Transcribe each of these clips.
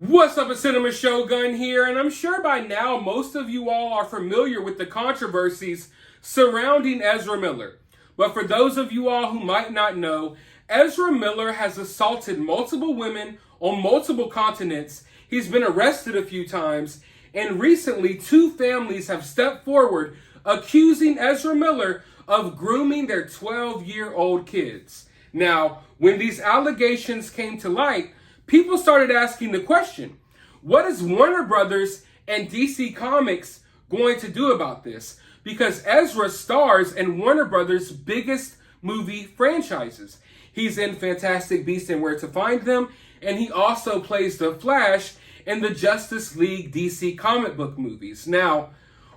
What's up, a Cinema Shogun here, and I'm sure by now most of you all are familiar with the controversies surrounding Ezra Miller. But for those of you all who might not know, Ezra Miller has assaulted multiple women on multiple continents. He's been arrested a few times, and recently two families have stepped forward accusing Ezra Miller of grooming their 12-year-old kids. Now, when these allegations came to light, people started asking the question, what is Warner Brothers and DC Comics going to do about this? Because Ezra stars in Warner Brothers' biggest movie franchises. He's in Fantastic Beasts and Where to Find Them, and he also plays the Flash in the Justice League DC comic book movies. Now,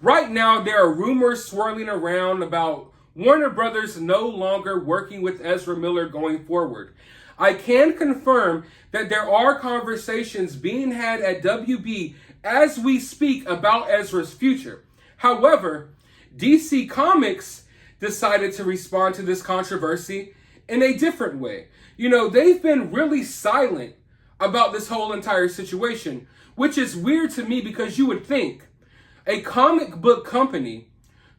right now, there are rumors swirling around about Warner Brothers no longer working with Ezra Miller going forward. I can confirm that there are conversations being had at WB as we speak about Ezra's future. However, DC Comics decided to respond to this controversy in a different way. You know, they've been really silent about this whole entire situation, which is weird to me because you would think a comic book company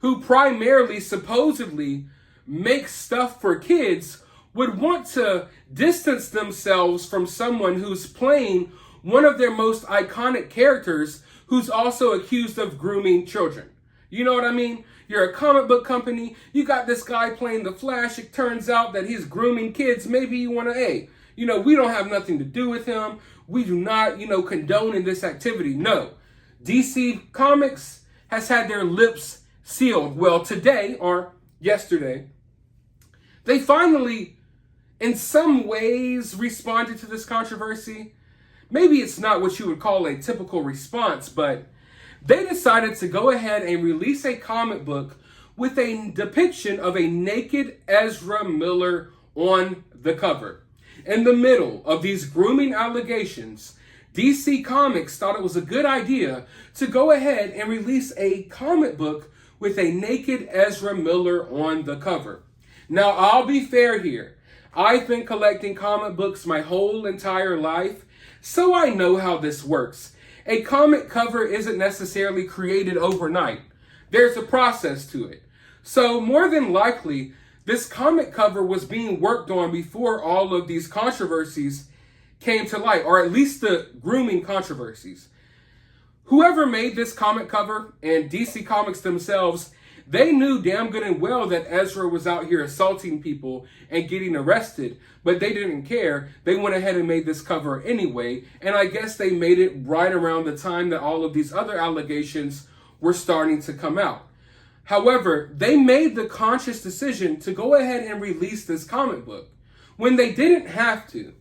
who primarily supposedly makes stuff for kids would want to distance themselves from someone who's playing one of their most iconic characters who's also accused of grooming children. You know what I mean? You're a comic book company, you got this guy playing the Flash, it turns out that he's grooming kids, maybe you want to, we don't have nothing to do with him, we do not, condone in this activity. No. DC Comics has had their lips sealed. Well, today, or yesterday, they finally in some ways responded to this controversy. Maybe it's not what you would call a typical response, but they decided to go ahead and release a comic book with a depiction of a naked Ezra Miller on the cover. In the middle of these grooming allegations, DC Comics thought it was a good idea to go ahead and release a comic book with a naked Ezra Miller on the cover. Now, I'll be fair here. I've been collecting comic books my whole entire life, so I know how this works. A comic cover isn't necessarily created overnight. There's a process to it. So more than likely, this comic cover was being worked on before all of these controversies came to light, or at least the grooming controversies. Whoever made this comic cover and DC Comics themselves, they knew damn good and well that Ezra was out here assaulting people and getting arrested, but they didn't care. They went ahead and made this cover anyway, and I guess they made it right around the time that all of these other allegations were starting to come out. However, they made the conscious decision to go ahead and release this comic book when they didn't have to.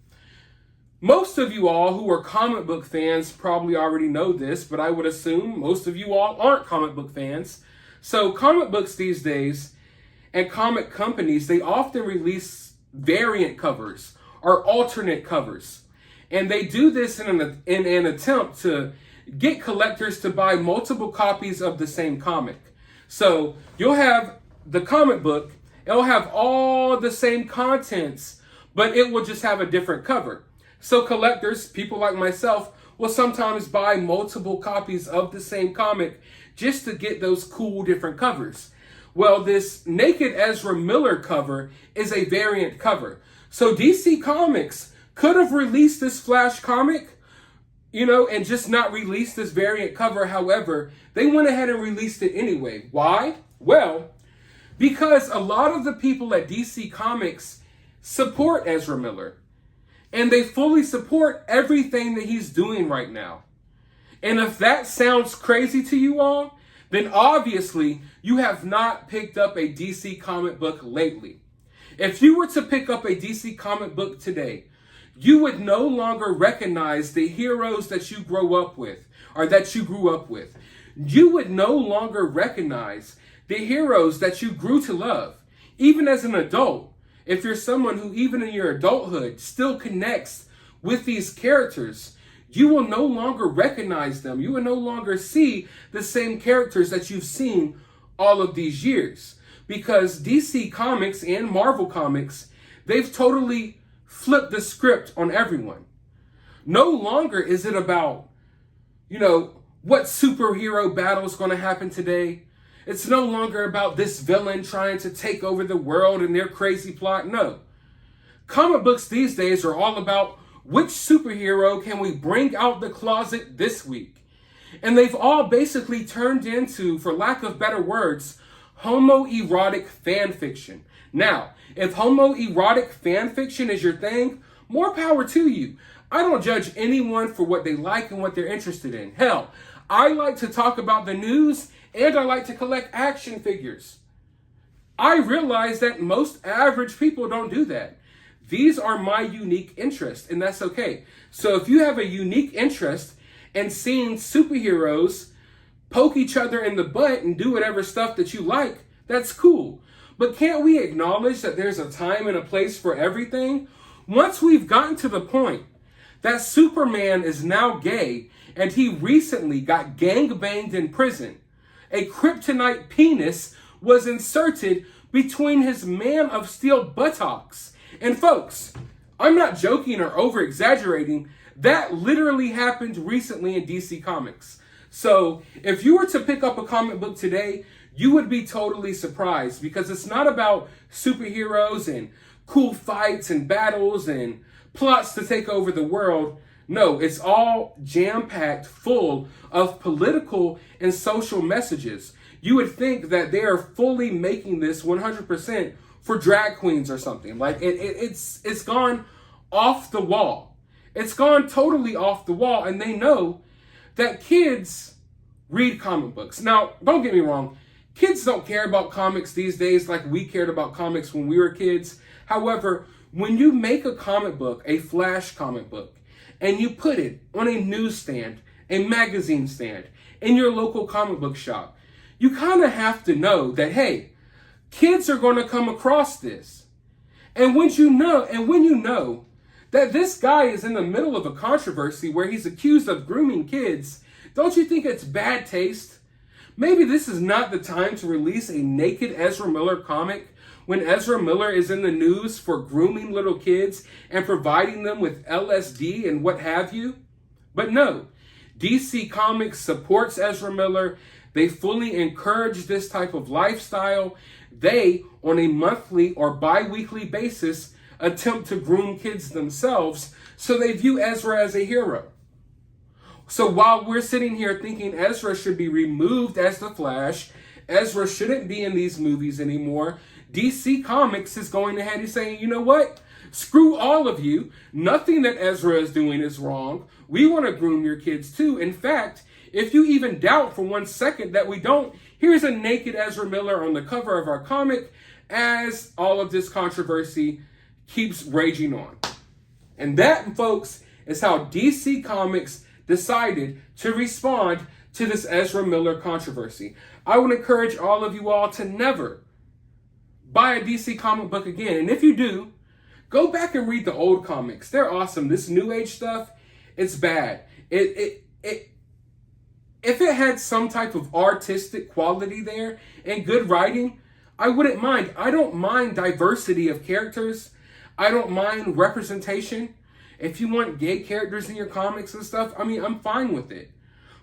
Most of you all who are comic book fans probably already know this, but I would assume most of you all aren't comic book fans. So comic books these days and comic companies, they often release variant covers or alternate covers. And they do this in an attempt to get collectors to buy multiple copies of the same comic. So you'll have the comic book, it'll have all the same contents, but it will just have a different cover. So collectors, people like myself, will sometimes buy multiple copies of the same comic just to get those cool different covers. Well, this naked Ezra Miller cover is a variant cover. So DC Comics could have released this Flash comic, and just not released this variant cover. However, they went ahead and released it anyway. Why? Well, because a lot of the people at DC Comics support Ezra Miller. And they fully support everything that he's doing right now. And if that sounds crazy to you all, then obviously you have not picked up a DC comic book lately. If you were to pick up a DC comic book today, you would no longer recognize the heroes that you grow up with, or that you grew up with. You would no longer recognize the heroes that you grew to love, even as an adult. If you're someone who, even in your adulthood, still connects with these characters, you will no longer recognize them. You will no longer see the same characters that you've seen all of these years. Because DC Comics and Marvel Comics, they've totally flipped the script on everyone. No longer is it about, what superhero battle is going to happen today. It's no longer about this villain trying to take over the world and their crazy plot. No. Comic books these days are all about which superhero can we bring out the closet this week. And they've all basically turned into, for lack of better words, homoerotic fan fiction. Now, if homoerotic fan fiction is your thing, more power to you. I don't judge anyone for what they like and what they're interested in. Hell, I like to talk about the news and I like to collect action figures. I realize that most average people don't do that. These are my unique interests, and that's okay. So if you have a unique interest in seeing superheroes poke each other in the butt and do whatever stuff that you like, that's cool. But can't we acknowledge that there's a time and a place for everything? Once we've gotten to the point that Superman is now gay and he recently got gangbanged in prison, a kryptonite penis was inserted between his Man of Steel buttocks. And folks, I'm not joking or over-exaggerating. That literally happened recently in DC Comics. So if you were to pick up a comic book today, you would be totally surprised because it's not about superheroes and cool fights and battles and plots to take over the world. No, it's all jam-packed full of political and social messages. You would think that they are fully making this 100% for drag queens or something. Like it's gone off the wall. It's gone totally off the wall, and they know that kids read comic books. Now, don't get me wrong. Kids don't care about comics these days like we cared about comics when we were kids. However, when you make a comic book, a Flash comic book, and you put it on a newsstand, a magazine stand, in your local comic book shop, you kind of have to know that, hey, kids are going to come across this. And when you know that this guy is in the middle of a controversy where he's accused of grooming kids, don't you think it's bad taste? Maybe this is not the time to release a naked Ezra Miller comic when Ezra Miller is in the news for grooming little kids and providing them with LSD and what have you. But no, DC Comics supports Ezra Miller. They fully encourage this type of lifestyle. They, on a monthly or bi-weekly basis, attempt to groom kids themselves, so they view Ezra as a hero. So while we're sitting here thinking Ezra should be removed as the Flash, Ezra shouldn't be in these movies anymore, DC Comics is going ahead and saying, you know what? Screw all of you. Nothing that Ezra is doing is wrong. We want to groom your kids too. In fact, if you even doubt for 1 second that we don't, here's a naked Ezra Miller on the cover of our comic as all of this controversy keeps raging on. And that, folks, is how DC Comics decided to respond to this Ezra Miller controversy. I would encourage all of you all to never buy a DC comic book again. And if you do, go back and read the old comics. They're awesome. This new age stuff, it's bad. If it had some type of artistic quality there and good writing, I wouldn't mind. I don't mind diversity of characters. I don't mind representation. If you want gay characters in your comics and stuff, I'm fine with it.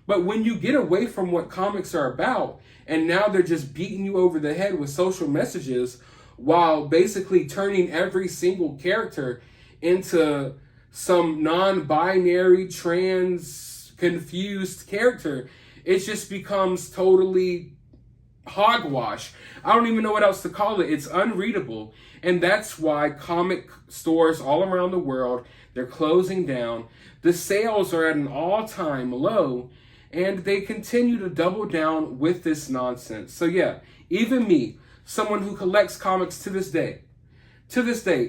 But when you get away from what comics are about, and now they're just beating you over the head with social messages while basically turning every single character into some non-binary, trans, confused character, it just becomes totally hogwash. I don't even know what else to call it. It's unreadable. And that's why comic stores all around the world, they're closing down. The sales are at an all-time low. And they continue to double down with this nonsense. So yeah, even me, someone who collects comics to this day,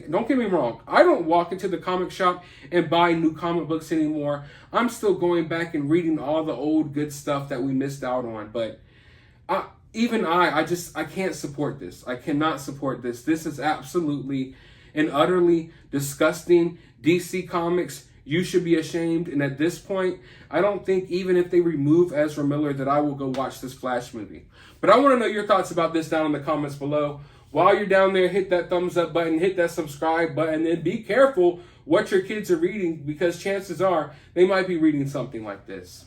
don't get me wrong, I don't walk into the comic shop and buy new comic books anymore. I'm still going back and reading all the old good stuff that we missed out on. But I can't support this. I cannot support this. This is absolutely and utterly disgusting. DC Comics, you should be ashamed. And at this point, I don't think even if they remove Ezra Miller that I will go watch this Flash movie. But I want to know your thoughts about this down in the comments below. While you're down there, hit that thumbs up button, hit that subscribe button, and be careful what your kids are reading, because chances are they might be reading something like this.